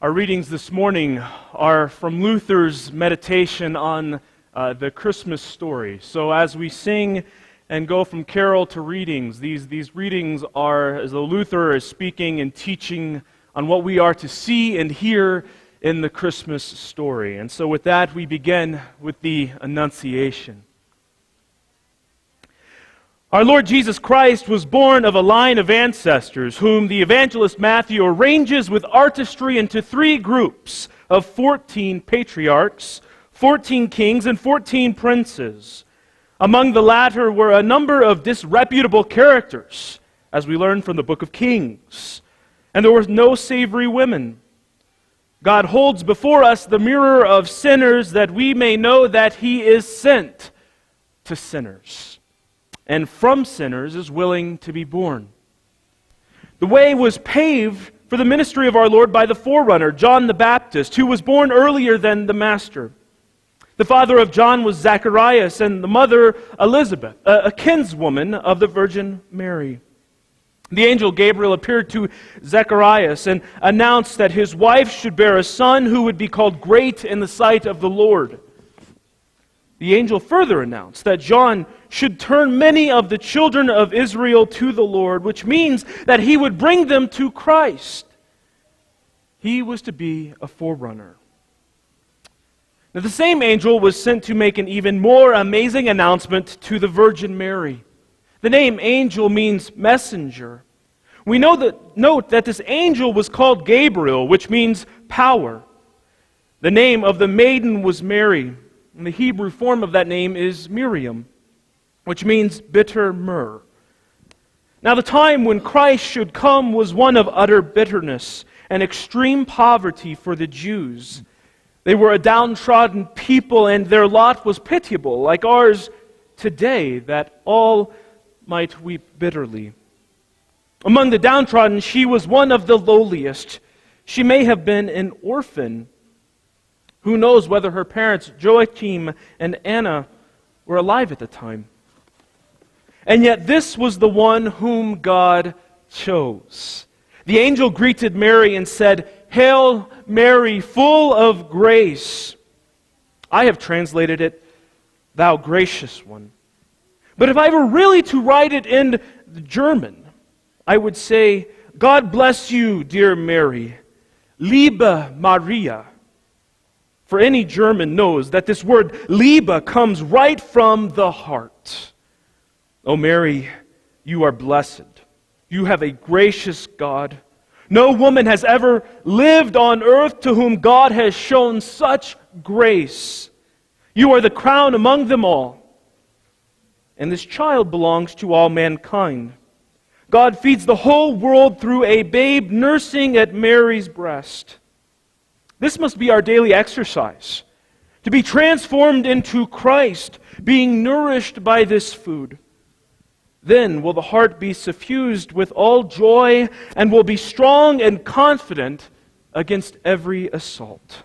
Our readings this morning are from Luther's meditation on the Christmas story. So as we sing and go from carol to readings, these readings are as though Luther is speaking and teaching on what we are to see and hear in the Christmas story. And so with that, we begin with the Annunciation. Our Lord Jesus Christ was born of a line of ancestors whom the evangelist Matthew arranges with artistry into three groups of 14 patriarchs, 14 kings, and 14 princes. Among the latter were a number of disreputable characters, as we learn from the book of Kings. And there were no savory women. God holds before us the mirror of sinners that we may know that He is sent to sinners, and from sinners is willing to be born. The way was paved for the ministry of our Lord by the forerunner, John the Baptist, who was born earlier than the Master. The father of John was Zacharias, and the mother Elizabeth, a kinswoman of the Virgin Mary. The angel Gabriel appeared to Zacharias and announced that his wife should bear a son who would be called great in the sight of the Lord. The angel further announced that John should turn many of the children of Israel to the Lord, which means that he would bring them to Christ. He was to be a forerunner. Now, the same angel was sent to make an even more amazing announcement to the Virgin Mary. The name angel means messenger. We note that this angel was called Gabriel, which means power. The name of the maiden was Mary, and the Hebrew form of that name is Miriam, which means bitter myrrh. Now, the time when Christ should come was one of utter bitterness and extreme poverty for the Jews. They were a downtrodden people, and their lot was pitiable, like ours today, that all might weep bitterly. Among the downtrodden, she was one of the lowliest. She may have been an orphan. Who knows whether her parents, Joachim and Anna, were alive at the time? And yet this was the one whom God chose. The angel greeted Mary and said, "Hail Mary, full of grace." I have translated it, "Thou gracious one." But if I were really to write it in German, I would say, "God bless you, dear Mary, Liebe Maria." For any German knows that this word Liebe comes right from the heart. Oh Mary, you are blessed. You have a gracious God. No woman has ever lived on earth to whom God has shown such grace. You are the crown among them all. And this child belongs to all mankind. God feeds the whole world through a babe nursing at Mary's breast. This must be our daily exercise, to be transformed into Christ, being nourished by this food. Then will the heart be suffused with all joy and will be strong and confident against every assault.